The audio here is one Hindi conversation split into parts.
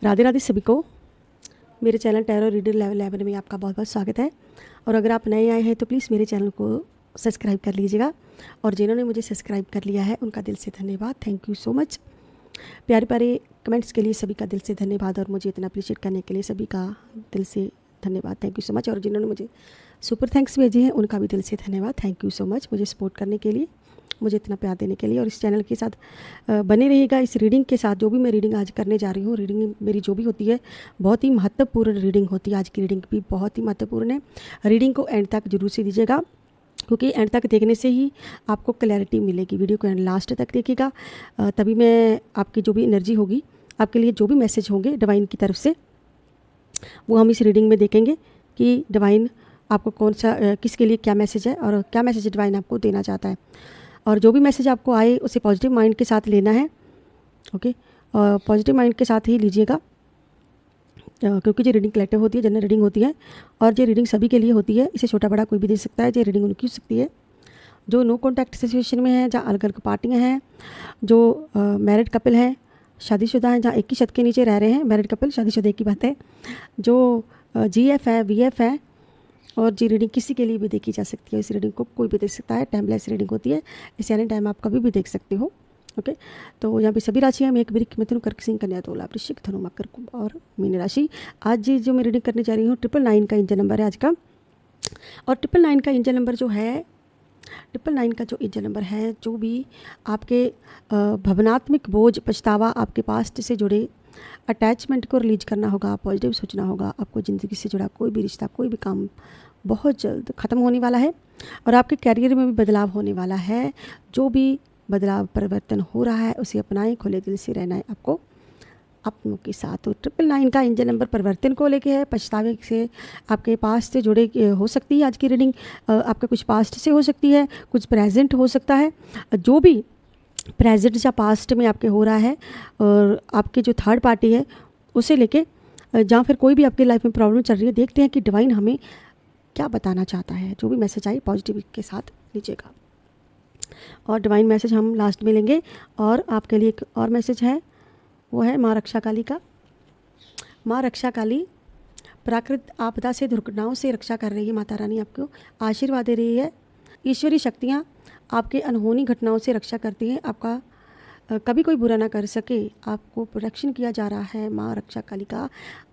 राधे राधे सभी को। मेरे चैनल टैरो रीडर लेवल 11 में आपका बहुत बहुत स्वागत है। और अगर आप नए आए हैं तो प्लीज़ मेरे चैनल को सब्सक्राइब कर लीजिएगा। और जिन्होंने मुझे सब्सक्राइब कर लिया है उनका दिल से धन्यवाद, थैंक यू सो मच। प्यारे प्यारे कमेंट्स के लिए सभी का दिल से धन्यवाद, और मुझे इतना अप्रिशिएट करने के लिए सभी का दिल से धन्यवाद, थैंक यू सो मच। और जिन्होंने मुझे सुपर थैंक्स भेजे हैं उनका भी दिल से धन्यवाद, थैंक यू सो मच मुझे सपोर्ट करने के लिए, मुझे इतना प्यार देने के लिए। और इस चैनल के साथ बने रहिएगा। इस रीडिंग के साथ जो भी मैं रीडिंग आज करने जा रही हूँ, रीडिंग मेरी जो भी होती है बहुत ही महत्वपूर्ण रीडिंग होती है। आज की रीडिंग भी बहुत ही महत्वपूर्ण है। रीडिंग को एंड तक जरूर से दीजिएगा, क्योंकि एंड तक देखने से ही आपको क्लैरिटी मिलेगी। वीडियो को एंड लास्ट तक देखिएगा, तभी मैं आपकी जो भी एनर्जी होगी, आपके लिए जो भी मैसेज होंगे डिवाइन की तरफ से, वो हम इस रीडिंग में देखेंगे कि डिवाइन आपको कौन सा किसके लिए क्या मैसेज है और क्या मैसेज डिवाइन आपको देना चाहता है। और जो भी मैसेज आपको आए उसे पॉजिटिव माइंड के साथ लेना है, ओके। और पॉजिटिव माइंड के साथ ही लीजिएगा, क्योंकि ये रीडिंग कलेक्टिव होती है, जनरल रीडिंग होती है, और ये रीडिंग सभी के लिए होती है। इसे छोटा बड़ा कोई भी दे सकता है। ये रीडिंग उनकी हो सकती है जो नो कॉन्टैक्ट सिचुएशन में है, जहाँ अलग अलग पार्टियाँ हैं, जो मैरिड कपल हैं, शादीशुदा हैं, जहाँ एक ही छत के नीचे रह रहे हैं। मैरिड कपल, शादीशुदा की बात है। जो GF है, VF है। और जी रीडिंग किसी के लिए भी देखी जा सकती है। इस रीडिंग को कोई भी देख सकता है, टाइमलेस रीडिंग होती है। इस एनी टाइम आप कभी भी देख सकते हो, ओके। तो यहाँ पे सभी राशियाँ मेघ वृश्चिक मिथुन कर्क सिंह कन्या तुला वृश्चिक धनु मकर कुंभ और मीन राशि। आज जी जो मैं रीडिंग करने जा रही हूँ 999 का इंजन नंबर है आज का। और 999 का इंजन नंबर जो है, 999 का जो इंजन नंबर है, जो भी आपके भावनात्मक बोझ, पछतावा, आपके पास्ट से जुड़े अटैचमेंट को रिलीज करना होगा, पॉजिटिव सोचना होगा। आपको ज़िंदगी से जुड़ा कोई भी रिश्ता, कोई भी काम बहुत जल्द ख़त्म होने वाला है। और आपके कैरियर में भी बदलाव होने वाला है। जो भी बदलाव परिवर्तन हो रहा है उसे अपनाएं, खुले दिल से रहना है आपको अपनों के साथ। तो 999 का इंजन नंबर परिवर्तन को लेके है, पछतावे से, आपके पास्ट से जुड़े हो सकती है आज की रीडिंग। आपका कुछ पास्ट से हो सकती है, कुछ प्रेजेंट हो सकता है। जो भी प्रेजेंट या पास्ट में आपके हो रहा है, और आपके जो थर्ड पार्टी है उसे लेके, जहाँ फिर कोई भी आपकी लाइफ में प्रॉब्लम चल रही है, देखते हैं कि डिवाइन हमें क्या बताना चाहता है। जो भी मैसेज आई पॉजिटिव के साथ लीजिएगा, और डिवाइन मैसेज हम लास्ट में लेंगे। और आपके लिए एक और मैसेज है, वो है माँ रक्षा काली का। माँ रक्षा काली प्राकृतिक आपदा से, दुर्घटनाओं से रक्षा कर रही है। माता रानी आपको आशीर्वाद दे रही है। ईश्वरीय शक्तियाँ आपके अनहोनी घटनाओं से रक्षा करती हैं। आपका कभी कोई बुरा ना कर सके, आपको प्रोटेक्शन किया जा रहा है। माँ रक्षा काली का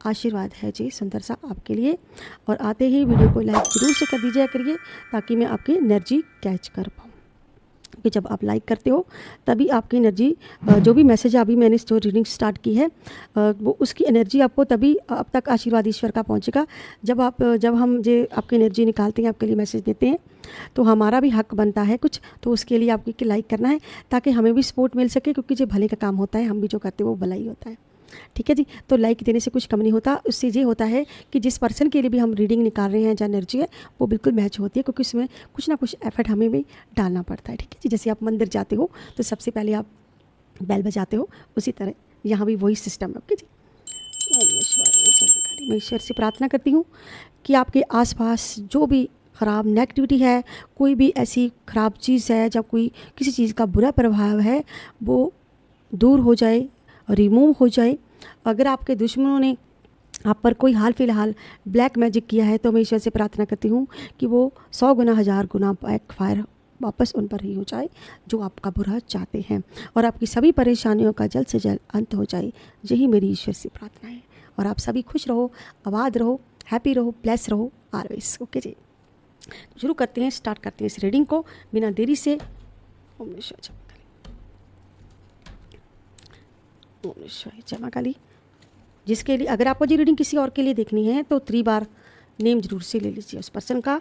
आशीर्वाद है जी सुंदर सा आपके लिए। और आते ही वीडियो को लाइक जरूर से कर दीजिए करिए, ताकि मैं आपकी एनर्जी कैच कर पाऊँ। कि जब आप लाइक करते हो तभी आपकी एनर्जी, जो भी मैसेज अभी मैंने जो रीडिंग स्टार्ट की है, वो उसकी एनर्जी आपको तभी अब तक आशीर्वाद ईश्वर का पहुंचेगा। जब हम जो आपकी एनर्जी निकालते हैं, आपके लिए मैसेज देते हैं, तो हमारा भी हक बनता है कुछ। तो उसके लिए आपको लाइक करना है, ताकि हमें भी सपोर्ट मिल सके, क्योंकि जो भले का काम होता है, हम भी जो करते हैं वो भला ही होता है। ठीक है जी। तो लाइक देने से कुछ कम नहीं होता। उससे ये होता है कि जिस पर्सन के लिए भी हम रीडिंग निकाल रहे हैं, जो एनर्जी है वो बिल्कुल मैच होती है, क्योंकि उसमें कुछ ना कुछ एफर्ट हमें भी डालना पड़ता है। ठीक है जी। जैसे आप मंदिर जाते हो तो सबसे पहले आप बेल बजाते हो, उसी तरह यहाँ भी वही सिस्टम है। ओके जी। मैं ईश्वर से प्रार्थना करती हूँ कि आपके आसपास जो भी ख़राब नेगेटिविटी है, कोई भी ऐसी ख़राब चीज़ है, जब कोई किसी चीज़ का बुरा प्रभाव है, वो दूर हो जाए, रिमूव हो जाए। अगर आपके दुश्मनों ने आप पर कोई हाल फिलहाल ब्लैक मैजिक किया है, तो मैं ईश्वर से प्रार्थना करती हूँ कि वो 100 गुना 1000 गुना बैकफायर वापस उन पर ही हो जाए, जो आपका बुरा चाहते हैं, और आपकी सभी परेशानियों का जल्द से जल्द अंत हो जाए। यही मेरी ईश्वर से प्रार्थना है। और आप सभी खुश रहो, आबाद रहो, हैप्पी रहो, ब्लेस रहो ऑलवेज। ओके जी। शुरू करते हैं, स्टार्ट करते हैं इस रीडिंग को बिना देरी से। ओम जय मां काली। जिसके लिए, अगर आपको जी रीडिंग किसी और के लिए देखनी है तो 3 बार नेम जरूर से ले लीजिए उस पर्सन का।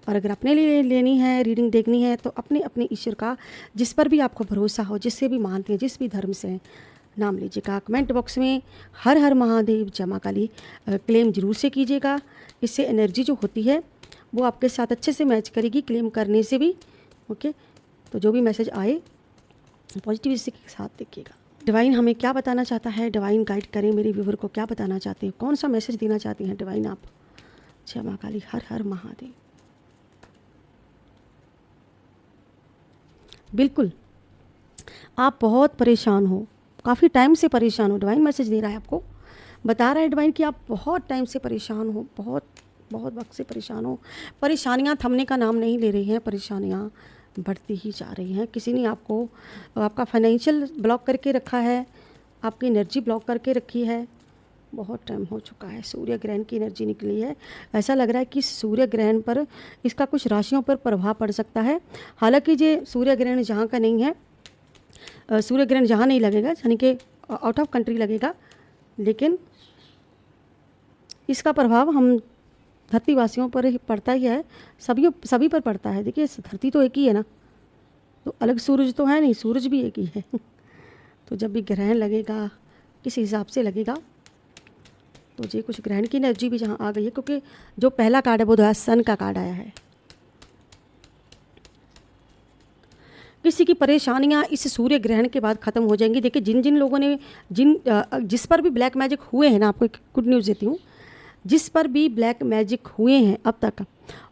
और अगर अपने लिए लेनी है, रीडिंग देखनी है, तो अपने अपने ईश्वर का, जिस पर भी आपको भरोसा हो, जिससे भी मानते हैं, जिस भी धर्म से हैं, नाम लीजिएगा। कमेंट बॉक्स में हर हर महादेव जय मां काली क्लेम जरूर से कीजिएगा। इससे एनर्जी जो होती है वो आपके साथ अच्छे से मैच करेगी, क्लेम करने से भी। ओके। तो जो भी मैसेज आए पॉजिटिविटी के साथ देखिएगा। डिवाइन हमें क्या बताना चाहता है, डिवाइन गाइड करें। मेरे व्यूवर को क्या बताना चाहते हैं, कौन सा मैसेज देना चाहती हैं डिवाइन आप। जय मां काली, हर हर महादेव। बिल्कुल आप बहुत परेशान हो, काफ़ी टाइम से परेशान हो। डिवाइन मैसेज दे रहा है आपको बता रहा है डिवाइन कि आप बहुत टाइम से परेशान हो, बहुत बहुत वक्त से परेशान हो। परेशानियां थमने का नाम नहीं ले रही हैं, परेशानियां बढ़ती ही जा रही हैं। किसी ने आपको आपका फाइनेंशियल ब्लॉक करके रखा है, आपकी एनर्जी ब्लॉक करके रखी है, बहुत टाइम हो चुका है। सूर्य ग्रहण की एनर्जी निकली है। ऐसा लग रहा है कि सूर्य ग्रहण पर इसका कुछ राशियों पर प्रभाव पड़ सकता है। हालांकि ये सूर्य ग्रहण जहाँ का नहीं है, सूर्य ग्रहण जहाँ नहीं लगेगा, यानी कि आउट ऑफ कंट्री लगेगा, लेकिन इसका प्रभाव हम धरतीवासियों पर ही पड़ता ही है, सभी पर पड़ता है। देखिए धरती तो एक ही है ना, तो अलग सूरज तो है नहीं, सूरज भी एक ही है। तो जब भी ग्रहण लगेगा किस हिसाब से लगेगा, तो ये कुछ ग्रहण की एनर्जी भी जहाँ आ गई है, क्योंकि जो पहला कार्ड है वो तो सन का कार्ड आया है। किसी की परेशानियां इस सूर्य ग्रहण के बाद ख़त्म हो जाएंगी। देखिए जिन जिन लोगों ने जिस पर भी ब्लैक मैजिक हुए हैं ना, आपको एक गुड न्यूज़ देती हूँ, जिस पर भी ब्लैक मैजिक हुए हैं अब तक,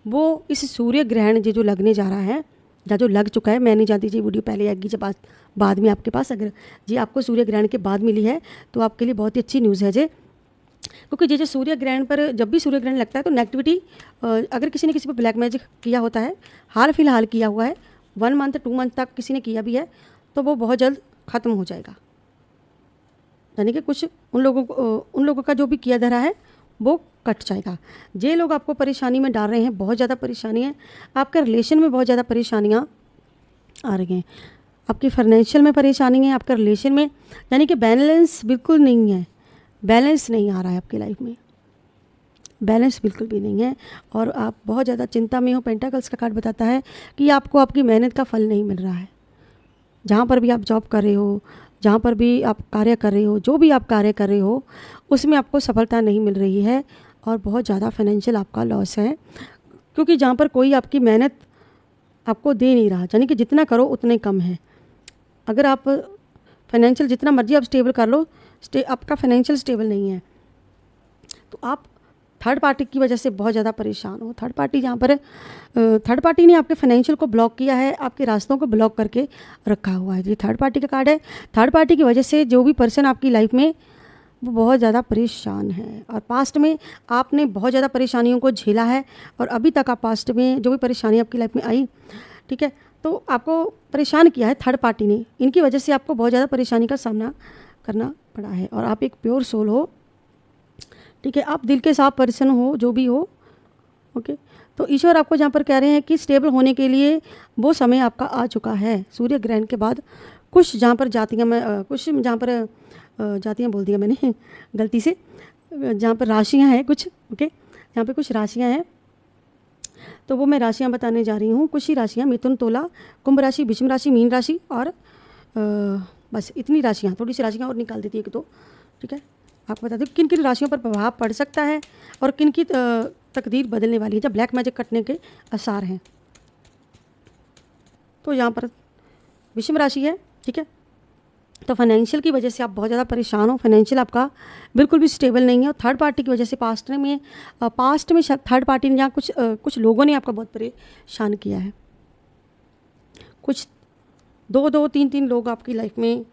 वो इस सूर्य ग्रहण जो लगने जा रहा है या जो लग चुका है, मैं नहीं जानती जी वीडियो पहले आएगी जब बाद में आपके पास, अगर जी आपको सूर्य ग्रहण के बाद मिली है तो आपके लिए बहुत ही अच्छी न्यूज़ है जी। क्योंकि जो सूर्य ग्रहण पर जब भी सूर्य ग्रहण लगता है तो नेगेटिविटी, अगर किसी ने किसी पर ब्लैक मैजिक किया होता है, हाल फिलहाल किया हुआ है, 1 मंथ 2 मंथ तक किसी ने किया भी है, तो वो बहुत जल्द ख़त्म हो जाएगा। यानी कि कुछ उन लोगों का जो भी किया धरा है वो कट जाएगा। जे लोग आपको परेशानी में डाल रहे हैं, बहुत ज़्यादा परेशानी है, आपके रिलेशन में बहुत ज़्यादा परेशानियाँ आ रही हैं, आपकी फाइनेंशियल में परेशानी है, आपके रिलेशन में, यानी कि बैलेंस बिल्कुल नहीं है, बैलेंस नहीं आ रहा है आपकी लाइफ में, बैलेंस बिल्कुल भी नहीं है, और आप बहुत ज़्यादा चिंता में हो। पेंटाकल्स का कार्ड बताता है कि आपको आपकी मेहनत का फल नहीं मिल रहा है। जहाँ पर भी आप जॉब कर रहे हो, जहाँ पर भी आप कार्य कर रहे हो, जो भी आप कार्य कर रहे हो, उसमें आपको सफलता नहीं मिल रही है, और बहुत ज़्यादा फाइनेंशियल आपका लॉस है, क्योंकि जहाँ पर कोई आपकी मेहनत आपको दे नहीं रहा, यानी कि जितना करो उतने कम है। अगर आप फाइनेंशियल जितना मर्जी आप स्टेबल कर लो, आपका फाइनेंशियल स्टेबल नहीं है, तो आप थर्ड पार्टी की वजह से बहुत ज़्यादा परेशान हो। थर्ड पार्टी जहाँ पर थर्ड पार्टी ने आपके फाइनेंशियल को ब्लॉक किया है, आपके रास्तों को ब्लॉक करके रखा हुआ है। ये थर्ड पार्टी का कार्ड है। थर्ड पार्टी की वजह से जो भी पर्सन आपकी लाइफ में वो बहुत ज़्यादा परेशान है, और पास्ट में आपने बहुत ज़्यादा परेशानियों को झेला है, और अभी तक आप पास्ट में जो भी परेशानी आपकी लाइफ में आई, ठीक है, तो आपको परेशान किया है थर्ड पार्टी ने। इनकी वजह से आपको बहुत ज़्यादा परेशानी का सामना करना पड़ा है, और आप एक प्योर सोल हो, ठीक है, आप दिल के साफ पर्सन हो, जो भी हो, ओके। तो ईश्वर आपको जहाँ पर कह रहे हैं कि स्टेबल होने के लिए वो समय आपका आ चुका है। सूर्य ग्रहण के बाद कुछ जहाँ पर जातियाँ, मैं कुछ जहाँ पर जातियाँ बोल दिया मैंने गलती से, जहाँ पर राशियाँ हैं कुछ, ओके, जहाँ पे कुछ राशियाँ हैं, तो वो मैं राशियाँ बताने जा रही हूँ। कुछ ही राशियाँ, मिथुन, तुला, कुंभ राशि, वृश्चिक राशि, मीन राशि, और बस इतनी राशियाँ, थोड़ी सी राशियाँ और निकाल देती है एक तो, ठीक है। आपको बता दें किन किन राशियों पर प्रभाव पड़ सकता है और किन की तकदीर बदलने वाली है, जब ब्लैक मैजिक कटने के आसार हैं। तो यहाँ पर वृश्चिक राशि है, ठीक है। तो फाइनेंशियल की वजह से आप बहुत ज़्यादा परेशान हो, फाइनेंशियल आपका बिल्कुल भी स्टेबल नहीं है, और थर्ड पार्टी की वजह से पास्ट में थर्ड पार्टी ने, जहाँ कुछ लोगों ने आपका बहुत परेशान किया है। कुछ 2-3 लोग आपकी लाइफ में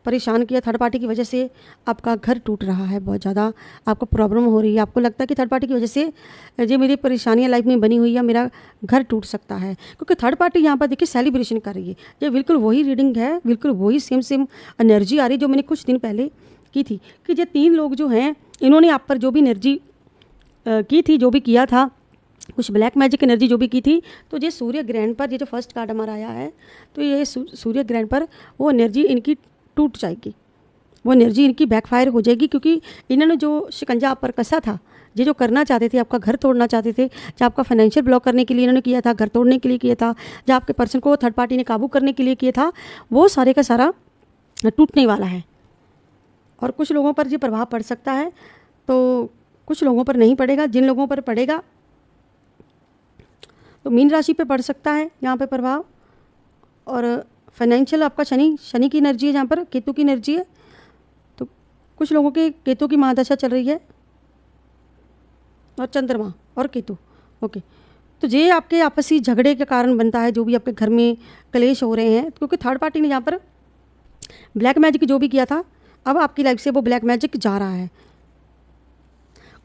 परेशान किया थर्ड पार्टी की वजह से। आपका घर टूट रहा है, बहुत ज़्यादा आपको प्रॉब्लम हो रही है, आपको लगता है कि थर्ड पार्टी की वजह से जो मेरी परेशानियाँ लाइफ में बनी हुई है, मेरा घर टूट सकता है, क्योंकि थर्ड पार्टी यहाँ पर देखिए सेलिब्रेशन कर रही है। ये बिल्कुल वही रीडिंग है, बिल्कुल वही सेम एनर्जी आ रही जो मैंने कुछ दिन पहले की थी, कि ये 3 लोग जो हैं, इन्होंने आप पर जो भी एनर्जी की थी, जो भी किया था, कुछ ब्लैक मैजिक एनर्जी जो भी की थी, तो ये सूर्य ग्रहण पर, ये जो फर्स्ट कार्ड हमारा आया है, तो ये सूर्य ग्रहण पर वो एनर्जी इनकी टूट जाएगी, वो एनर्जी इनकी बैकफायर हो जाएगी, क्योंकि इन्होंने जो शिकंजा आप पर कसा था, ये जो करना चाहते थे, आपका घर तोड़ना चाहते थे, जो आपका फाइनेंशियल ब्लॉक करने के लिए इन्होंने किया था, घर तोड़ने के लिए किया था, जो आपके पर्सन को थर्ड पार्टी ने काबू करने के लिए किया था, वो सारे का सारा टूटने वाला है। और कुछ लोगों पर ये प्रभाव पड़ सकता है, तो कुछ लोगों पर नहीं पड़ेगा। जिन लोगों पर पड़ेगा, तो मीन राशि पे पड़ सकता है यहाँ पे प्रभाव, और फाइनेंशियल आपका शनि की एनर्जी है, जहाँ पर केतु की एनर्जी है, तो कुछ लोगों के केतु की महादशा चल रही है, और चंद्रमा और केतु, ओके। तो ये आपके आपसी झगड़े के कारण बनता है, जो भी आपके घर में कलेश हो रहे हैं, क्योंकि थर्ड पार्टी ने यहाँ पर ब्लैक मैजिक जो भी किया था, अब आपकी लाइफ से वो ब्लैक मैजिक जा रहा है,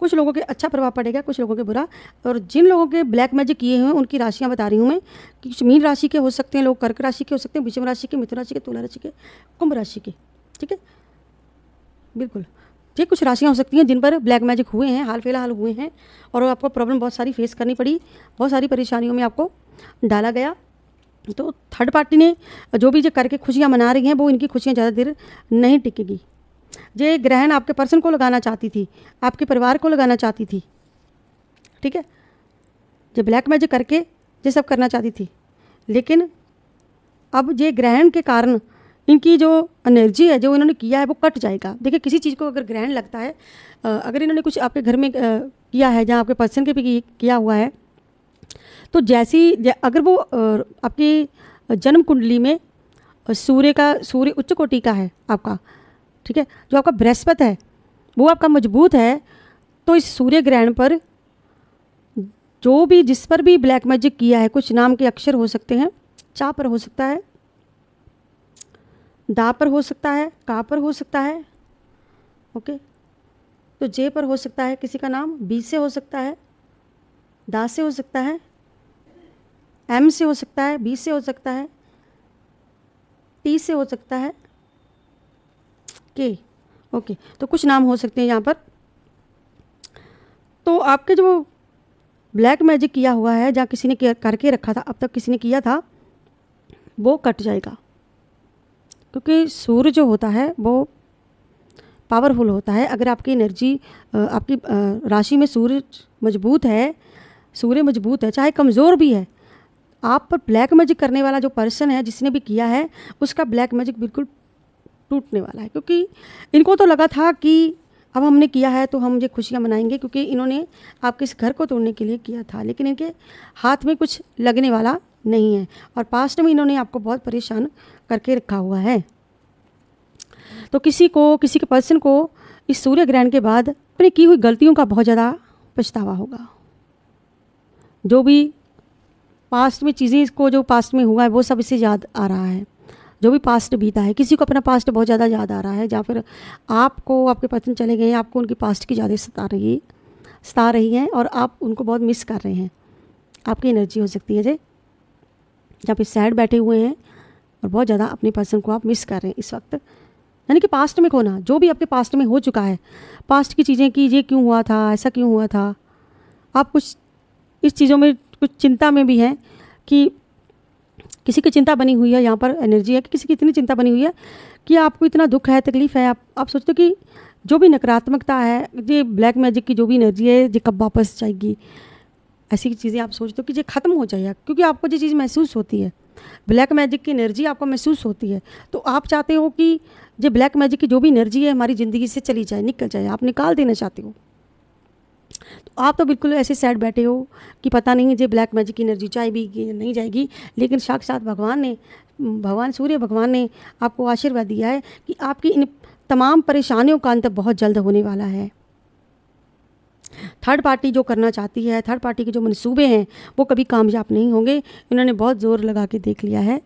कुछ लोगों के अच्छा प्रभाव पड़ेगा, कुछ लोगों के बुरा। और जिन लोगों के ब्लैक मैजिक किए हुए हैं उनकी राशियाँ बता रही हूँ मैं कि कुछ मीन राशि के हो सकते हैं लोग, कर्क राशि के हो सकते हैं, वृषभ राशि के, मिथुन राशि के, तुला राशि के, कुंभ राशि के, ठीक है, बिल्कुल। ये कुछ राशियाँ हो सकती हैं जिन पर ब्लैक मैजिक हुए हैं, हाल फिलहाल हुए हैं, और आपको प्रॉब्लम बहुत सारी फेस करनी पड़ी, बहुत सारी परेशानियों में आपको डाला गया। तो थर्ड पार्टी ने जो भी जो करके खुशियाँ मना रही हैं वो इनकी खुशियाँ ज़्यादा देर नहीं टिकेगी। ये ग्रहण आपके पर्सन को लगाना चाहती थी, आपके परिवार को लगाना चाहती थी, ठीक है, जो ब्लैक मैजिक करके ये सब करना चाहती थी, लेकिन अब ये ग्रहण के कारण इनकी जो एनर्जी है जो इन्होंने किया है वो कट जाएगा। देखिए किसी चीज़ को अगर ग्रहण लगता है, अगर इन्होंने कुछ आपके घर में किया है जहाँ आपके पर्सन के भी किया हुआ है, तो अगर वो आपकी जन्म कुंडली में सूर्य उच्च कोटि का है आपका, ठीक है, जो आपका बृहस्पति है वो आपका मजबूत है, तो इस सूर्य ग्रहण पर जो भी जिस पर भी ब्लैक मैजिक किया है, कुछ नाम के अक्षर हो सकते हैं, चा पर हो सकता है, दा पर हो सकता है, का पर हो सकता है, ओके, तो जे पर हो सकता है किसी का नाम, बी से हो सकता है, दा से हो सकता है, एम से हो सकता है, बी से हो सकता है, टी से हो सकता है, के, ओके, तो कुछ नाम हो सकते हैं यहाँ पर। तो आपके जो ब्लैक मैजिक किया हुआ है, जहाँ किसी ने करके रखा था, अब तक किसी ने किया था, वो कट जाएगा, क्योंकि सूर्य जो होता है वो पावरफुल होता है। अगर आपकी एनर्जी आपकी राशि में सूर्य मजबूत है, चाहे कमज़ोर भी है, आप पर ब्लैक मैजिक करने वाला जो पर्सन है जिसने भी किया है उसका ब्लैक मैजिक बिल्कुल टूटने वाला है, क्योंकि इनको तो लगा था कि अब हमने किया है तो हम ये खुशियाँ मनाएंगे, क्योंकि इन्होंने आपके इस घर को तोड़ने के लिए किया था, लेकिन इनके हाथ में कुछ लगने वाला नहीं है और पास्ट में इन्होंने आपको बहुत परेशान करके रखा हुआ है। तो किसी के पर्सन को इस सूर्य ग्रहण के बाद अपनी की हुई गलतियों का बहुत ज़्यादा पछतावा होगा। जो भी पास्ट में चीज़ें, इसको जो पास्ट में हुआ है वो सब इसे याद आ रहा है, जो भी पास्ट बीता है। किसी को अपना पास्ट बहुत ज़्यादा याद आ रहा है, या फिर आपको आपके पर्सन चले गए हैं, आपको उनकी पास्ट की यादें सता रही हैं और आप उनको बहुत मिस कर रहे हैं। आपकी एनर्जी हो सकती है जहाँ पे सैड बैठे हुए हैं और बहुत ज़्यादा अपने पर्सन को आप मिस कर रहे हैं इस वक्त, यानी कि पास्ट में खोना, जो भी आपके पास्ट में हो चुका है, पास्ट की चीज़ें कि ये क्यों हुआ था, ऐसा क्यों हुआ था, आप कुछ इस चीज़ों में कुछ चिंता में भी हैं कि किसी की चिंता बनी हुई है, यहाँ पर एनर्जी है कि किसी की इतनी चिंता बनी हुई है कि आपको इतना दुख है, तकलीफ़ है, आप सोचते हो कि जो भी नकारात्मकता है, ये ब्लैक मैजिक की जो भी एनर्जी है ये कब वापस जाएगी, ऐसी चीज़ें आप सोचते हो कि ये ख़त्म हो जाएगा, क्योंकि आपको ये चीज़ महसूस होती है, ब्लैक मैजिक की एनर्जी आपको महसूस होती है, तो आप चाहते हो कि ये ब्लैक मैजिक की जो भी एनर्जी है हमारी ज़िंदगी से चली जाए, निकल जाए, आप निकाल देना चाहते हो। तो आप तो बिल्कुल ऐसे सैड बैठे हो कि पता नहीं ये ब्लैक मैजिक की एनर्जी जाएगी या नहीं जाएगी, लेकिन साक्षात भगवान सूर्य भगवान ने आपको आशीर्वाद दिया है कि आपकी इन तमाम परेशानियों का अंत बहुत जल्द होने वाला है। थर्ड पार्टी जो करना चाहती है, थर्ड पार्टी के जो मंसूबे हैं वो कभी कामयाब नहीं होंगे, इन्होंने बहुत ज़ोर लगा के देख लिया है।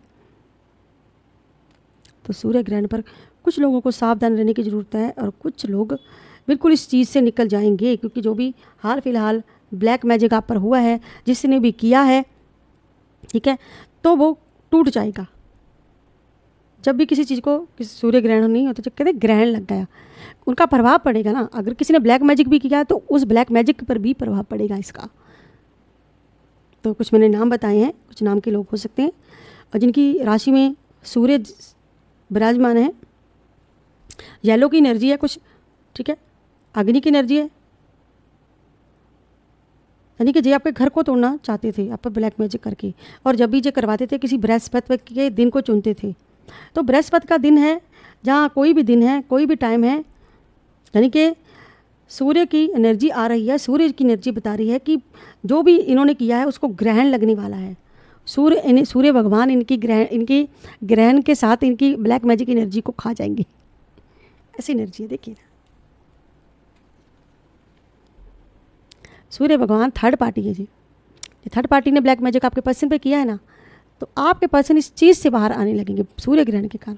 तो सूर्य ग्रहण पर कुछ लोगों को सावधान रहने की ज़रूरत है और कुछ लोग बिल्कुल इस चीज़ से निकल जाएंगे, क्योंकि जो भी हाल फिलहाल ब्लैक मैजिक आप पर हुआ है, जिसने भी किया है, ठीक है, तो वो टूट जाएगा। जब भी किसी चीज़ को सूर्य ग्रहण नहीं होता, जब कहते ग्रहण लग गया, उनका प्रभाव पड़ेगा ना। अगर किसी ने ब्लैक मैजिक भी किया है तो उस ब्लैक मैजिक पर भी प्रभाव पड़ेगा इसका। तो कुछ मैंने नाम बताए हैं, कुछ नाम के लोग हो सकते हैं और जिनकी राशि में सूर्य विराजमान है, येलो की एनर्जी है कुछ, ठीक है, अग्नि की एनर्जी है, यानी कि जो आपके घर को तोड़ना चाहते थे आप पर ब्लैक मैजिक करके, और जब भी ये करवाते थे किसी बृहस्पति के दिन को चुनते थे। तो बृहस्पति का दिन है, जहाँ कोई भी दिन है, कोई भी टाइम है, यानी कि सूर्य की एनर्जी आ रही है, सूर्य की एनर्जी बता रही है कि जो भी इन्होंने किया है उसको ग्रहण लगने वाला है। सूर्य भगवान इनकी ग्रहण के साथ इनकी ब्लैक मैजिक एनर्जी को खा जाएंगे, ऐसी एनर्जी है। देखिए सूर्य भगवान थर्ड पार्टी है जी, थर्ड पार्टी ने ब्लैक मैजिक आपके पर्सन पे किया है ना, तो आपके पर्सन इस चीज़ से बाहर आने लगेंगे सूर्य ग्रहण के कारण।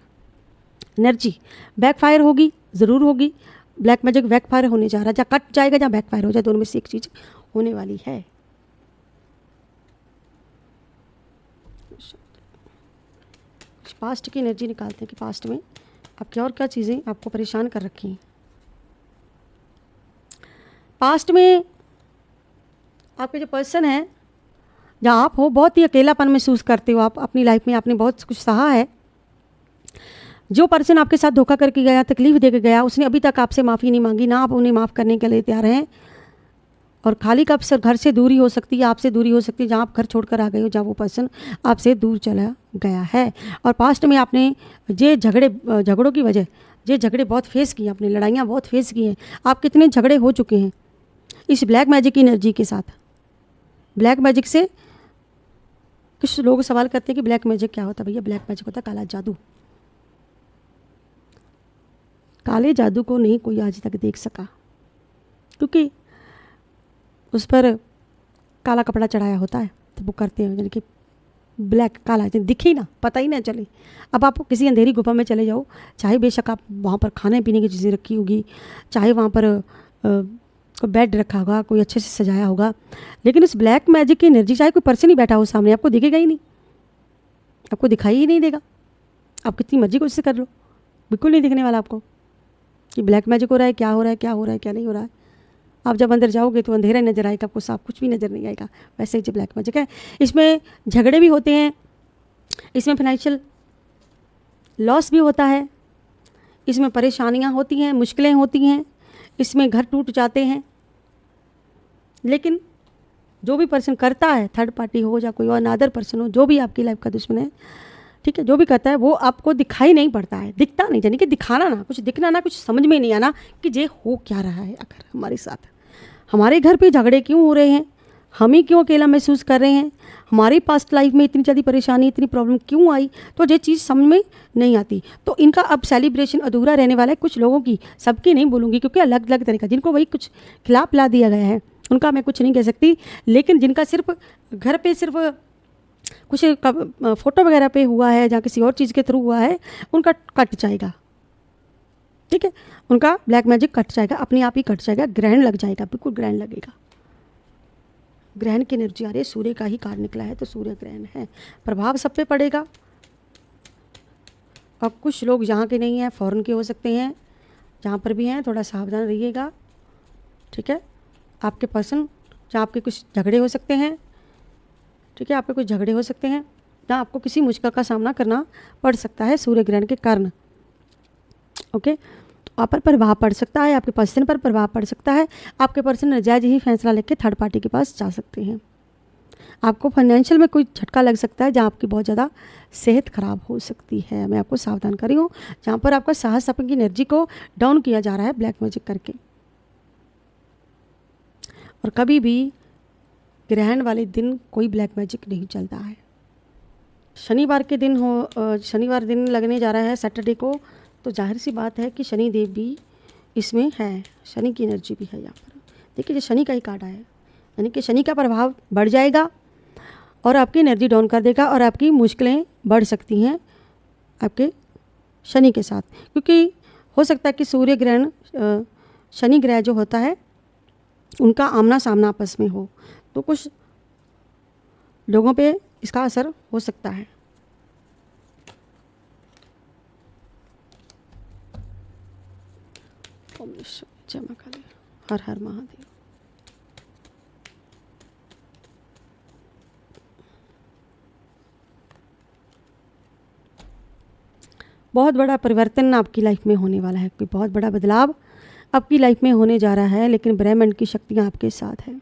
एनर्जी बैकफायर होगी, ज़रूर होगी, ब्लैक मैजिक बैकफायर होने जा रहा है, जहाँ कट जाएगा जहाँ बैकफायर हो जाए, दोनों में से एक चीज़ होने वाली है। पास्ट की एनर्जी निकालते हैं कि पास्ट में अब क्या और क्या चीज़ें आपको परेशान कर रखी हैं। पास्ट में आपके जो पर्सन है, जहाँ आप हो, बहुत ही अकेलापन महसूस करते हो आप अपनी लाइफ में, आपने बहुत कुछ सहा है। जो पर्सन आपके साथ धोखा करके गया, तकलीफ देकर गया, उसने अभी तक आपसे माफ़ी नहीं मांगी, ना आप उन्हें माफ़ करने के लिए तैयार हैं। और खाली कब से घर से दूरी हो सकती है, आपसे दूरी हो सकती है, जहाँ आप घर छोड़कर आ गए हो, जहाँ वो पर्सन आपसे दूर चला गया है। और पास्ट में आपने ये झगड़ों की वजह, ये झगड़े बहुत फेस किए, आपने लड़ाइयाँ बहुत फेस की हैं, आप कितने झगड़े हो चुके हैं इस ब्लैक मैजिक की एनर्जी के साथ। ब्लैक मैजिक से कुछ लोग सवाल करते हैं कि ब्लैक मैजिक क्या होता है। भैया ब्लैक मैजिक होता है काला जादू। काले जादू को नहीं कोई आज तक देख सका, क्योंकि उस पर काला कपड़ा चढ़ाया होता है, तो वो करते हैं यानी कि ब्लैक काला दिखे ही ना, पता ही ना चले। अब आप किसी अंधेरी गुफा में चले जाओ, चाहे बेशक आप वहाँ पर खाने पीने की चीज़ें रखी होगी, चाहे वहाँ पर कोई बेड रखा होगा, कोई अच्छे से सजाया होगा, लेकिन उस ब्लैक मैजिक की एनर्जी, चाहे कोई पर्सन ही बैठा हो सामने, आपको दिखेगा ही नहीं, आपको दिखाई ही नहीं देगा। आप कितनी मर्जी कोशिश कर लो, बिल्कुल नहीं दिखने वाला आपको कि ब्लैक मैजिक हो रहा है, क्या हो रहा है, क्या हो रहा है, क्या नहीं हो रहा है। आप जब अंदर जाओगे तो अंधेरा नज़र आएगा, आपको साफ कुछ भी नज़र नहीं आएगा। वैसे ही जो ब्लैक मैजिक है, इसमें झगड़े भी होते हैं, इसमें फाइनेंशियल लॉस भी होता है, इसमें परेशानियां होती हैं, मुश्किलें होती हैं, इसमें घर टूट जाते हैं। लेकिन जो भी पर्सन करता है, थर्ड पार्टी हो या कोई और अनादर पर्सन हो, जो भी आपकी लाइफ का दुश्मन है, ठीक है, जो भी करता है वो आपको दिखाई नहीं पड़ता है, दिखता नहीं, यानी कि दिखाना ना, कुछ दिखना ना, कुछ समझ में नहीं आना कि ये हो क्या रहा है। अगर हमारे साथ, हमारे घर पे झगड़े क्यों हो रहे हैं, हम ही क्यों अकेला महसूस कर रहे हैं, हमारी पास्ट लाइफ में इतनी ज़्यादा परेशानी, इतनी प्रॉब्लम क्यों आई, तो ये चीज़ समझ में नहीं आती। तो इनका अब सेलिब्रेशन अधूरा रहने वाला है। कुछ लोगों की, सबकी नहीं बोलूँगी, क्योंकि अलग अलग तरीका, जिनको वही कुछ खिलाफ ला दिया गया है उनका मैं कुछ नहीं कह सकती, लेकिन जिनका सिर्फ घर पे सिर्फ कुछ फोटो वगैरह पे हुआ है, या किसी और चीज़ के थ्रू हुआ है, उनका कट जाएगा। ठीक है, उनका ब्लैक मैजिक कट जाएगा, अपने आप ही कट जाएगा, ग्रहण लग जाएगा, बिल्कुल ग्रहण लगेगा। ग्रहण की एनर्जी आ रही है, सूर्य का ही कार्ड निकला है, तो सूर्य ग्रहण है, प्रभाव सब पे पड़ेगा। और कुछ लोग यहाँ के नहीं हैं, फॉरेन के हो सकते हैं, जहाँ पर भी हैं थोड़ा सावधान रहिएगा। ठीक है, आपके पर्सन जहाँ आपके कुछ झगड़े हो सकते हैं, ठीक है, आपके कुछ झगड़े हो सकते हैं जहाँ आपको किसी मुश्किल का सामना करना पड़ सकता है सूर्य ग्रहण के कारण। ओके, तो आप पर प्रभाव पड़ सकता है, आपके पर्सन पर प्रभाव पड़ सकता है। आपके पर्सन नाजायज ही फैसला लेके थर्ड पार्टी के पास जा सकते हैं। आपको फाइनेंशियल में कोई झटका लग सकता है, जहाँ आपकी बहुत ज़्यादा सेहत खराब हो सकती है। मैं आपको सावधान कर रही हूँ, जहाँ पर आपका साहस, आपकी एनर्जी को डाउन किया जा रहा है ब्लैक मैजिक करके। और कभी भी ग्रहण वाले दिन कोई ब्लैक मैजिक नहीं चलता है। शनिवार के दिन हो, शनिवार दिन लगने जा रहा है सैटरडे को, तो जाहिर सी बात है कि शनि देव भी इसमें है, शनि की एनर्जी भी है यहाँ पर। देखिए, जो शनि का ही कार्ड आया है, यानी कि शनि का प्रभाव बढ़ जाएगा और आपकी एनर्जी डाउन कर देगा, और आपकी मुश्किलें बढ़ सकती हैं आपके शनि के साथ, क्योंकि हो सकता है कि सूर्य ग्रहण, शनि ग्रह जो होता है उनका आमना सामना आपस में हो, तो कुछ लोगों पे इसका असर हो सकता है। जय मां काली, हर हर महादेव। बहुत बड़ा परिवर्तन आपकी लाइफ में होने वाला है, कोई बहुत बड़ा बदलाव आपकी लाइफ में होने जा रहा है, लेकिन ब्रह्मांड की शक्तियाँ आपके साथ है।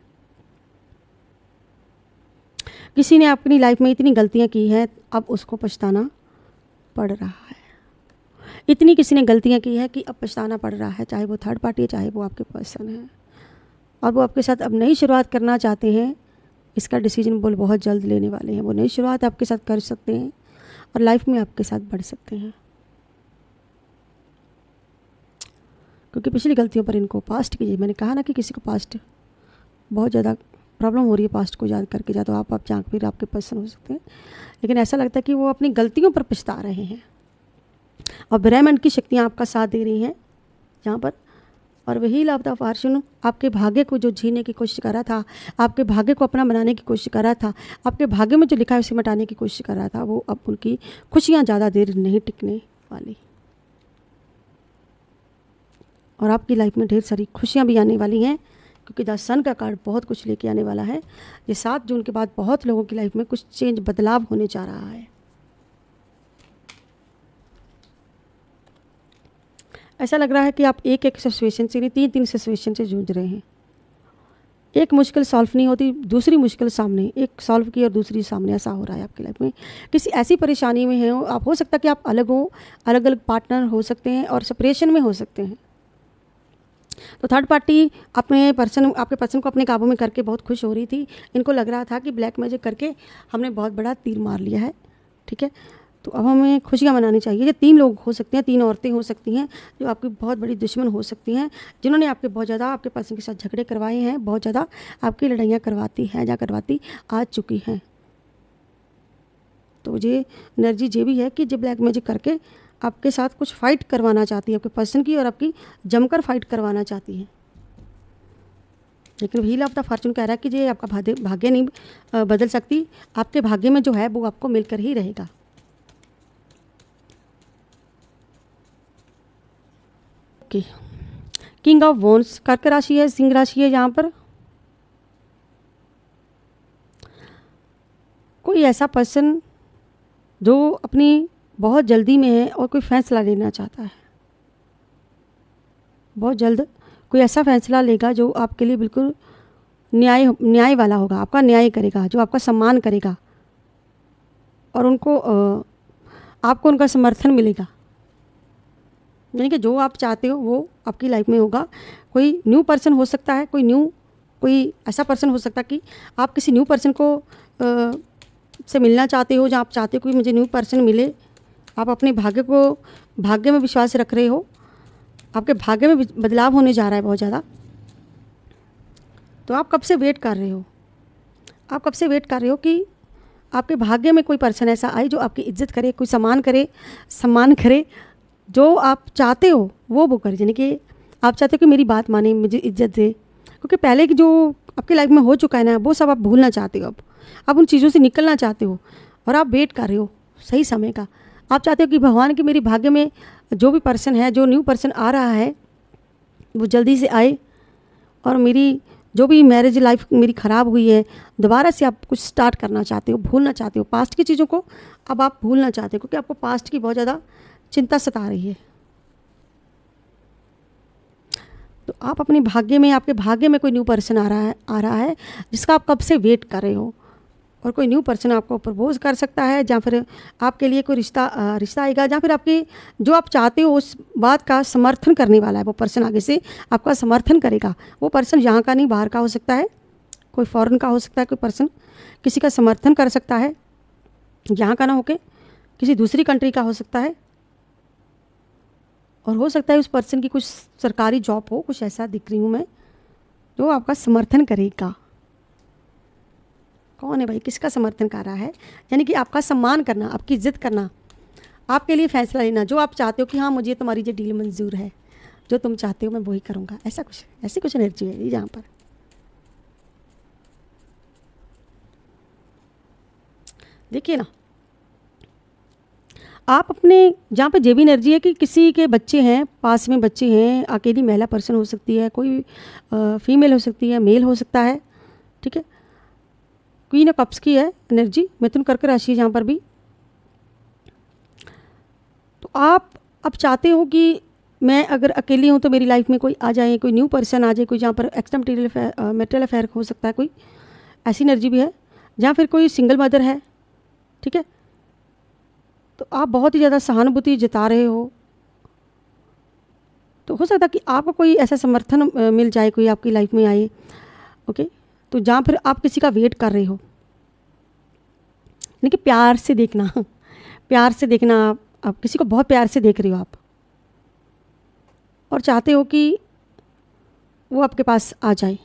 किसी ने अपनी लाइफ में इतनी गलतियाँ की हैं, अब उसको पछताना पड़ रहा है। इतनी किसी ने गलतियाँ की है कि अब पछताना पड़ रहा है, चाहे वो थर्ड पार्टी है, चाहे वो आपके पर्सन है, और वो आपके साथ अब नई शुरुआत करना चाहते हैं। इसका डिसीजन वो बहुत जल्द लेने वाले हैं। वो नई शुरुआत आपके साथ कर सकते हैं और लाइफ में आपके साथ बढ़ सकते हैं, क्योंकि पिछली गलतियों पर इनको पास्ट कीजिए। मैंने कहा ना कि किसी को पास्ट बहुत ज़्यादा प्रॉब्लम हो रही है, पास्ट को याद करके, या तो आप जहाँ फिर आपके पर्सन हो सकते हैं, लेकिन ऐसा लगता है कि वो अपनी गलतियों पर पछता रहे हैं। और ब्रह्मांड की शक्तियाँ आपका साथ दे रही हैं, जहाँ पर और वही लव द फॉर्चून आपके भाग्य को जो जीने की कोशिश कर रहा था, आपके भाग्य को अपना बनाने की कोशिश कर रहा था, आपके भाग्य में जो लिखा है उसे मिटाने की कोशिश कर रहा था, वो अब उनकी खुशियाँ ज़्यादा देर नहीं टिकने वाली। और आपकी लाइफ में ढेर सारी खुशियाँ भी आने वाली हैं, क्योंकि द सन का कार्ड बहुत कुछ लेके आने वाला है। ये 7 जून के बाद बहुत लोगों की लाइफ में कुछ चेंज, बदलाव होने जा रहा है। ऐसा लग रहा है कि आप एक एक सिचुएशन से नहीं, 3-3 सिचुएशन से जूझ रहे हैं। एक मुश्किल सॉल्व नहीं होती, दूसरी मुश्किल सामने, एक सॉल्व की और दूसरी सामने, ऐसा हो रहा है आपकी लाइफ में। किसी ऐसी परेशानी में है आप, हो सकता है कि आप अलग हो, अलग अलग पार्टनर हो सकते हैं और सेपरेशन में हो सकते हैं। तो थर्ड पार्टी आपके पर्सन को अपने काबू में करके बहुत खुश हो रही थी। इनको लग रहा था कि ब्लैक मैजिक करके हमने बहुत बड़ा तीर मार लिया है, ठीक है। तो अब हमें खुशियाँ मनानी चाहिए। ये 3 लोग हो सकते हैं, 3 औरतें हो सकती हैं जो आपकी बहुत बड़ी दुश्मन हो सकती हैं, जिन्होंने आपके बहुत ज़्यादा आपके पर्सन के साथ झगड़े करवाए हैं, बहुत ज़्यादा आपकी लड़ाइयाँ करवाती हैं या करवाती आ चुकी हैं। तो ये एनर्जी ये भी है कि जो ब्लैक मैजिक करके आपके साथ कुछ फाइट करवाना चाहती है आपके पर्सन की, और आपकी जमकर फाइट करवाना चाहती है। लेकिन व्हील ऑफ द फॉर्चून कह रहा है कि ये आपका भाग्य नहीं बदल सकती, आपके भाग्य में जो है वो आपको मिलकर ही रहेगा। ओके, किंग ऑफ वॉन्ड्स कर्क राशि है, सिंह राशि है। यहाँ पर कोई ऐसा पर्सन जो अपनी बहुत जल्दी में है और कोई फैसला लेना चाहता है, बहुत जल्द कोई ऐसा फैसला लेगा जो आपके लिए बिल्कुल न्याय वाला होगा, आपका न्याय करेगा, जो आपका सम्मान करेगा, और आपको उनका समर्थन मिलेगा। यानी कि जो आप चाहते हो वो आपकी लाइफ में होगा। कोई न्यू पर्सन हो सकता है, कोई ऐसा पर्सन हो सकता है कि आप किसी न्यू पर्सन को से मिलना चाहते हो, जहाँ आप चाहते हो कि मुझे न्यू पर्सन मिले। आप अपने भाग्य में विश्वास रख रहे हो, आपके भाग्य में बदलाव होने जा रहा है बहुत ज़्यादा। तो आप कब से वेट कर रहे हो, आप कब से वेट कर रहे हो कि आपके भाग्य में कोई पर्सन ऐसा आए जो आपकी इज्जत करे, कोई सम्मान करे, जो आप चाहते हो वो करे। यानी कि आप चाहते हो कि मेरी बात माने, मुझे इज्जत दे, क्योंकि पहले की जो आपकी लाइफ में हो चुका है ना, वो सब आप भूलना चाहते हो। अब आप उन चीज़ों से निकलना चाहते हो और आप वेट कर रहे हो सही समय का। आप चाहते हो कि भगवान के मेरे भाग्य में जो भी पर्सन है, जो न्यू पर्सन आ रहा है, वो जल्दी से आए, और मेरी जो भी मैरिज लाइफ मेरी ख़राब हुई है, दोबारा से आप कुछ स्टार्ट करना चाहते हो, भूलना चाहते हो पास्ट की चीज़ों को। अब आप भूलना चाहते हो क्योंकि आपको पास्ट की बहुत ज़्यादा चिंता सता रही है। तो आप अपने आपके भाग्य में कोई न्यू पर्सन आ रहा है जिसका आप कब से वेट कर रहे हो, और कोई न्यू पर्सन आपको प्रपोज कर सकता है, या फिर आपके लिए कोई रिश्ता आएगा, या फिर आपकी जो आप चाहते हो उस बात का समर्थन करने वाला है वो पर्सन, आगे से आपका समर्थन करेगा। वो पर्सन यहाँ का नहीं, बाहर का हो सकता है, कोई फॉरेन का हो सकता है, कोई पर्सन किसी का समर्थन कर सकता है, यहाँ का ना होके किसी दूसरी कंट्री का हो सकता है, और हो सकता है उस पर्सन की कुछ सरकारी जॉब हो, कुछ ऐसा दिख रही हूँ मैं, जो आपका समर्थन करेगा। कौन है भाई, किसका समर्थन कर रहा है? यानी कि आपका सम्मान करना, आपकी इज्जत करना, आपके लिए फैसला लेना, जो आप चाहते हो कि हाँ मुझे तुम्हारी ये डील मंजूर है, जो तुम चाहते हो मैं वही करूँगा, ऐसी कुछ एनर्जी है यहाँ पर। देखिए ना, आप अपने जहाँ पे जे भी एनर्जी है कि किसी के बच्चे हैं, पास में बच्चे हैं, अकेली महिला पर्सन हो सकती है, कोई फीमेल हो सकती है, मेल हो सकता है, ठीक है। क्वीन ऑफ कप्स की है एनर्जी, मिथुन कर्क राशि है जहाँ पर भी। तो आप अब चाहते हो कि मैं अगर अकेली हूँ तो मेरी लाइफ में कोई आ जाए, कोई न्यू पर्सन आ जाए, कोई जहाँ पर एक्स्ट्रा मैरिटल अफेयर हो सकता है, कोई ऐसी एनर्जी भी है। जहाँ फिर कोई सिंगल मदर है, ठीक है, तो आप बहुत ही ज़्यादा सहानुभूति जता रहे हो। तो हो सकता है कि आपको कोई ऐसा समर्थन मिल जाए, कोई आपकी लाइफ में आए, ओके। तो जहाँ फिर आप किसी का वेट कर रहे हो, यानी कि प्यार से देखना आप किसी को बहुत प्यार से देख रहे हो आप, और चाहते हो कि वो आपके पास आ जाए।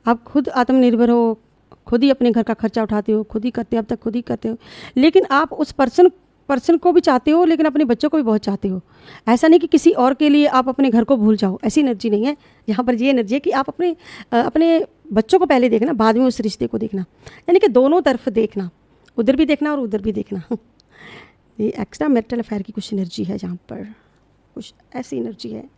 आप खुद आत्मनिर्भर हो, खुद ही अपने घर का खर्चा उठाते हो, खुद ही करते हो, अब तक खुद ही करते हो, लेकिन आप उस पर्सन पर्सन को भी चाहते हो लेकिन अपने बच्चों को भी बहुत चाहते हो। ऐसा नहीं कि किसी और के लिए आप अपने घर को भूल जाओ, ऐसी एनर्जी नहीं है। यहाँ पर ये एनर्जी है कि आप अपने बच्चों को पहले देखना, बाद में उस रिश्ते को देखना, यानी कि दोनों तरफ देखना, उधर भी देखना और उधर भी देखना। ये एक्स्ट्रा मैरिटल अफेयर की कुछ एनर्जी है, जहाँ पर कुछ ऐसी एनर्जी है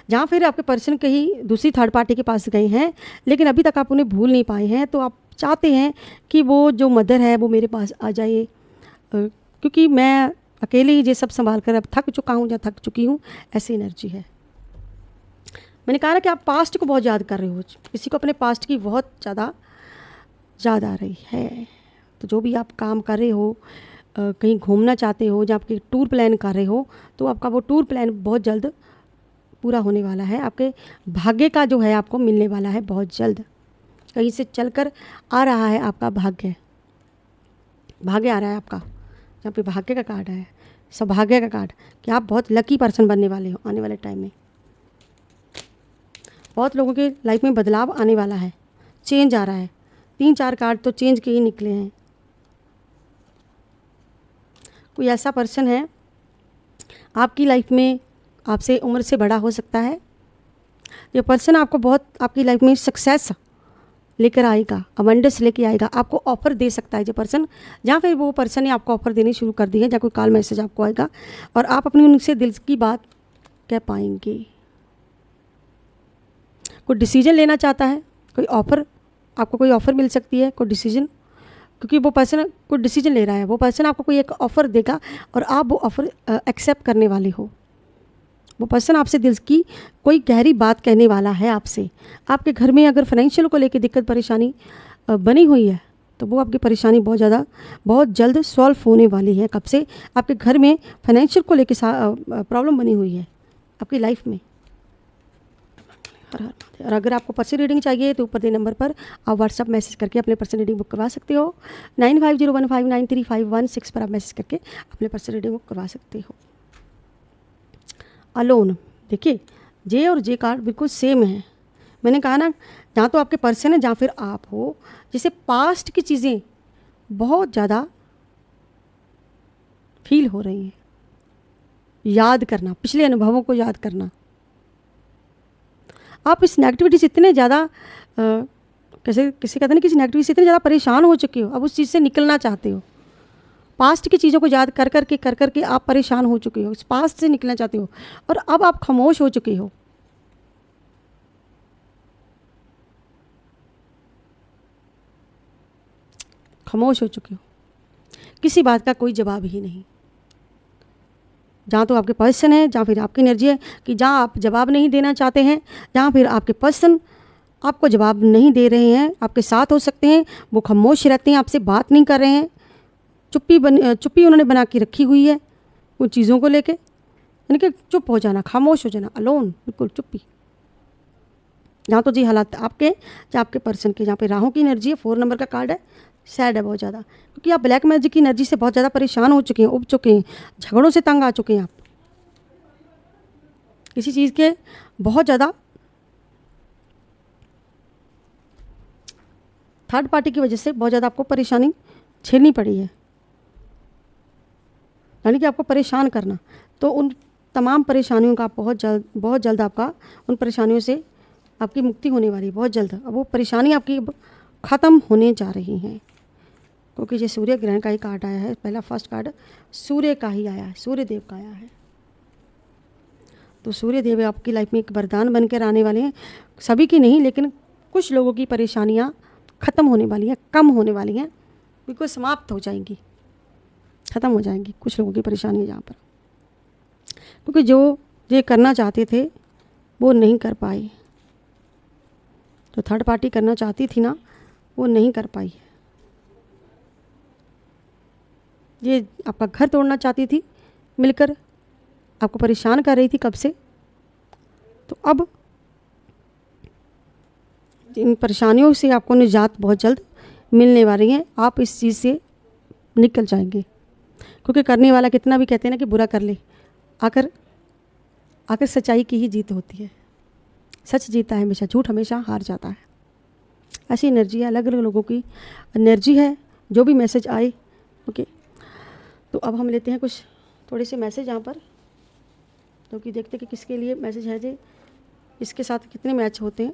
जहाँ फिर आपके पर्सन कहीं दूसरी थर्ड पार्टी के पास गए हैं लेकिन अभी तक आप उन्हें भूल नहीं पाए हैं, तो आप चाहते हैं कि वो जो मदर है वो मेरे पास आ जाए, क्योंकि मैं अकेले ही ये सब संभाल कर अब थक चुका हूँ या थक चुकी हूँ, ऐसी एनर्जी है। मैंने कहा ना कि आप पास्ट को बहुत याद कर रहे हो, किसी को अपने पास्ट की बहुत ज़्यादा याद आ रही है। तो जो भी आप काम कर रहे हो, कहीं घूमना चाहते हो, जब आपके टूर प्लान कर रहे हो, तो आपका वो टूर प्लान बहुत जल्द पूरा होने वाला है। आपके भाग्य का जो है आपको मिलने वाला है बहुत जल्द। कहीं से चलकर आ रहा है आपका भाग्य, भाग्य आ रहा है आपका। यहाँ पे भाग्य का कार्ड है, सौभाग्य का कार्ड, कि आप बहुत लकी पर्सन बनने वाले हो आने वाले टाइम में। बहुत लोगों के लाइफ में बदलाव आने वाला है, चेंज आ रहा है। 3-4 कार्ड तो चेंज के ही निकले हैं। कोई ऐसा पर्सन है आपकी लाइफ में, आपसे उम्र से बड़ा हो सकता है। ये पर्सन आपको बहुत आपकी लाइफ में सक्सेस लेकर आएगा, अबंडेंस लेके आएगा, आपको ऑफ़र दे सकता है ये पर्सन। जहाँ फिर वो पर्सन ने आपको ऑफ़र देनी शुरू कर दी है, या कोई कॉल मैसेज आपको आएगा और आप अपनी उनसे दिल की बात कह पाएंगे। कोई डिसीजन लेना चाहता है, कोई ऑफ़र, आपको कोई ऑफ़र मिल सकती है, कोई डिसीजन, क्योंकि वो पर्सन कोई डिसीजन ले रहा है। वो पर्सन आपको कोई एक ऑफ़र देगा और आप वो ऑफ़र एक्सेप्ट करने वाले हो। वो पर्सन आपसे दिल की कोई गहरी बात कहने वाला है आपसे। आपके घर में अगर फाइनेंशियल को लेकर दिक्कत परेशानी बनी हुई है, तो वो आपकी परेशानी बहुत जल्द सॉल्व होने वाली है। कब से आपके घर में फाइनेंशियल को लेकर प्रॉब्लम बनी हुई है आपकी लाइफ में। और अगर आपको पर्सन रीडिंग चाहिए तो ऊपर दे नंबर पर आप व्हाट्सअप मैसेज करके अपने पर्सन रीडिंग बुक करवा सकते हो। 9501593516 पर आप मैसेज करके अपने पर्सन रीडिंग बुक करवा सकते हो। अलोन, देखिए जे और जे कार्ड बिल्कुल सेम है। मैंने कहा ना, जहाँ तो आपके पर्सन है, जहाँ फिर आप हो, जैसे पास्ट की चीज़ें बहुत ज़्यादा फील हो रही हैं। याद करना, पिछले अनुभवों को याद करना। आप इस नेगेटिविटी से इतने ज़्यादा कैसे किसी कहते हैं, किसी नेगेटिविटी से इतने ज़्यादा परेशान हो चुके हो, अब उस चीज़ से निकलना चाहते हो। पास्ट की चीज़ों को याद कर करके आप परेशान हो चुके हो, इस पास्ट से निकलना चाहते हो और अब आप खामोश हो चुके हो। खामोश हो चुके हो, किसी बात का कोई जवाब ही नहीं। जहाँ तो आपके पर्सन है, जहाँ फिर आपकी एनर्जी है कि जहाँ आप जवाब नहीं देना चाहते हैं, जहाँ फिर आपके पर्सन आपको जवाब नहीं दे रहे हैं, आपके साथ हो सकते हैं, वो खामोश रहते हैं, आपसे बात नहीं कर रहे हैं। चुप्पी उन्होंने बना के रखी हुई है उन चीज़ों को लेके, यानी कि चुप हो जाना, खामोश हो जाना, अलोन, बिल्कुल चुप्पी। जहाँ तो जी हालात आपके, जहाँ आपके पर्सन के, जहाँ पे राहु की एनर्जी है, 4 नंबर का कार्ड है, सैड है बहुत ज़्यादा, क्योंकि आप ब्लैक मैजिक की एनर्जी से बहुत ज़्यादा परेशान हो चुके हैं, उब चुके हैं, झगड़ों से तंग आ चुके हैं। आप किसी चीज़ के बहुत ज़्यादा थर्ड पार्टी की वजह से बहुत ज़्यादा आपको परेशानी झेलनी पड़ी है, यानी कि आपको परेशान करना। तो उन तमाम परेशानियों का आप बहुत जल्द आपका उन परेशानियों से आपकी मुक्ति होने वाली है, बहुत जल्द। अब वो परेशानी आपकी ख़त्म होने जा रही हैं, क्योंकि ये सूर्य ग्रहण का ही कार्ड आया है। पहला फर्स्ट कार्ड सूर्य का ही आया है, सूर्य देव का आया है। तो सूर्य देव आपकी लाइफ में एक वरदान बनकर आने वाले हैं। सभी की नहीं, लेकिन कुछ लोगों की परेशानियाँ ख़त्म होने वाली हैं, कम होने वाली हैं, बिल्कुल समाप्त हो जाएंगी, ख़त्म हो जाएंगी कुछ लोगों की परेशानी यहाँ पर, क्योंकि जो ये करना चाहते थे वो नहीं कर पाए। जो थर्ड पार्टी करना चाहती थी ना, वो नहीं कर पाई। ये आपका घर तोड़ना चाहती थी मिलकर, आपको परेशान कर रही थी कब से। तो अब इन परेशानियों से आपको निजात बहुत जल्द मिलने वाली है। आप इस चीज़ से निकल जाएंगे, क्योंकि करने वाला कितना भी कहते हैं ना कि बुरा कर ले, आकर सच्चाई की ही जीत होती है। सच जीता है हमेशा, झूठ हमेशा हार जाता है। ऐसी एनर्जी है, अलग अलग लोगों की एनर्जी है। जो भी मैसेज आए, ओके, तो अब हम लेते हैं कुछ थोड़े से मैसेज यहाँ पर, तो कि देखते हैं कि किसके लिए मैसेज है जी, इसके साथ कितने मैच होते हैं।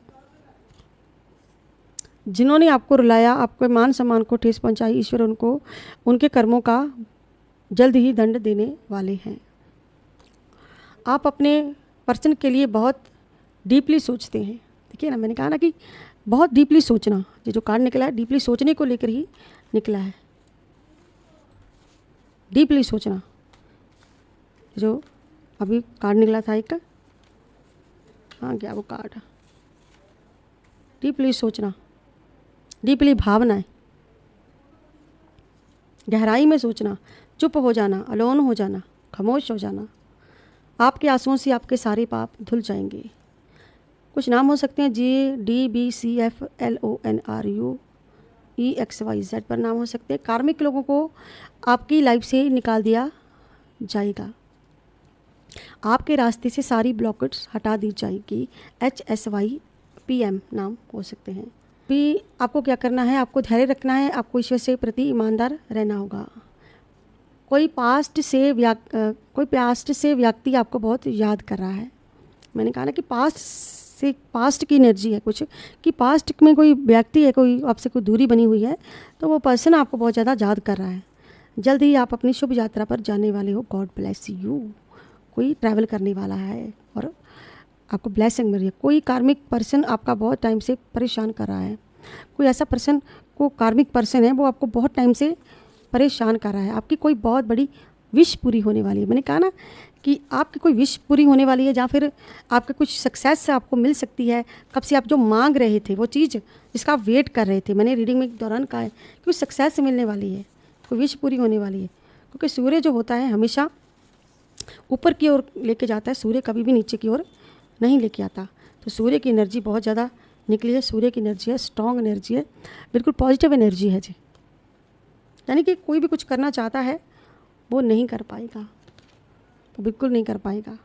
जिन्होंने आपको रुलाया, आपके मान सम्मान को ठेस पहुंचाई, ईश्वर उनको उनके कर्मों का जल्द ही दंड देने वाले हैं। आप अपने पर्सन के लिए बहुत डीपली सोचते हैं। देखिए ना, मैंने कहा ना कि बहुत डीपली सोचना, ये जो कार्ड निकला है डीपली सोचने को लेकर ही निकला है। डीपली सोचना, जो अभी कार्ड निकला था एक, हाँ क्या वो कार्ड, डीपली सोचना, डीपली भावनाएं, गहराई में सोचना, चुप हो जाना, अलोन हो जाना, खामोश हो जाना। आपके आंसुओं से आपके सारे पाप धुल जाएंगे। कुछ नाम हो सकते हैं, GDBCFLONRUEXYZ पर नाम हो सकते हैं। कार्मिक लोगों को आपकी लाइफ से निकाल दिया जाएगा। आपके रास्ते से सारी ब्लॉकेट्स हटा दी जाएगी। HSYPM नाम हो सकते हैं। भी आपको क्या करना है, आपको धैर्य रखना है, आपको ईश्वर से प्रति ईमानदार रहना होगा। कोई पास्ट से व्यक्ति आपको बहुत याद कर रहा है। मैंने कहा ना कि पास्ट की एनर्जी है कुछ, कि पास्ट में कोई व्यक्ति है, कोई आपसे कोई दूरी बनी हुई है, तो वो पर्सन आपको बहुत ज़्यादा याद कर रहा है। जल्द ही आप अपनी शुभ यात्रा पर जाने वाले हो। God bless you. कोई ट्रैवल करने वाला है और आपको ब्लेसिंग मिल रही है। कोई कार्मिक पर्सन आपका बहुत टाइम से परेशान कर रहा है। कोई ऐसा पर्सन को कार्मिक पर्सन है, वो आपको बहुत टाइम से परेशान कर रहा है। आपकी कोई बहुत बड़ी विश पूरी होने वाली है। मैंने कहा ना कि आपकी कोई विश पूरी होने वाली है, या फिर आपके कुछ सक्सेस आपको मिल सकती है। कब से आप जो मांग रहे थे, वो चीज़ जिसका आप वेट कर रहे थे, मैंने रीडिंग में के दौरान कहा है कि कुछ सक्सेस मिलने वाली है, कोई विश पूरी होने वाली है। क्योंकि सूर्य जो होता है हमेशा ऊपर की ओर लेके जाता है, सूर्य कभी भी नीचे की ओर नहीं लेके आता। तो सूर्य की एनर्जी बहुत ज़्यादा निकली है। सूर्य की एनर्जी है, स्ट्रॉन्ग एनर्जी है, बिल्कुल पॉजिटिव एनर्जी है जी। यानी कि कोई भी कुछ करना चाहता है वो नहीं कर पाएगा, वो बिल्कुल नहीं कर पाएगा।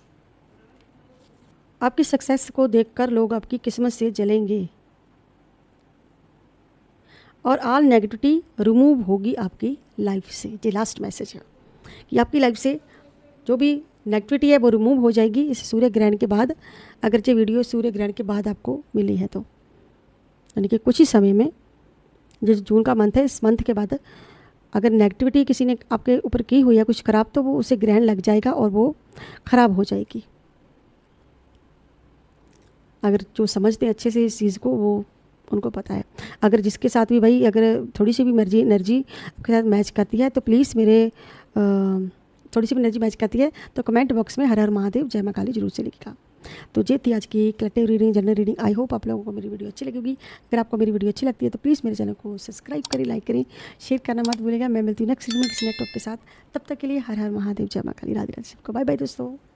आपकी सक्सेस को देखकर लोग आपकी किस्मत से जलेंगे और ऑल नेगेटिविटी रिमूव होगी आपकी लाइफ से। ये लास्ट मैसेज है कि आपकी लाइफ से जो भी नेगेटिविटी है वो रिमूव हो जाएगी इस सूर्य ग्रहण के बाद। अगर ये वीडियो सूर्य ग्रहण के बाद आपको मिली है तो, यानी कि कुछ ही समय में, जो जून का मंथ है, इस मंथ के बाद अगर नेगेटिविटी किसी ने आपके ऊपर की हुई है कुछ ख़राब, तो वो उसे ग्रहण लग जाएगा और वो ख़राब हो जाएगी। अगर जो समझते हैं अच्छे से इस चीज़ को, वो उनको पता है। अगर जिसके साथ भी भाई अगर थोड़ी सी भी एनर्जी आपके साथ मैच करती है, तो प्लीज़ थोड़ी सी भी एनर्जी मैच करती है तो कमेंट बॉक्स में हर हर महादेव जय मां काली जरूर से लिखिएगा। तो ये थी आज की collective reading, general reading. I hope आप लोगों को मेरी वीडियो अच्छी लगेगी। अगर आपको मेरी वीडियो अच्छी लगती है तो प्लीज़ मेरे चैनल को सब्सक्राइब करें, लाइक करें, शेयर करना मत भूलिएगा। मैं मिलती हूँ नेक्स्ट वीडियो में किसी नेक्स्ट टॉपिक के साथ। तब तक के लिए हर हर महादेव जय मां काली। राधे राधे सबको। बाय बाय दोस्तों।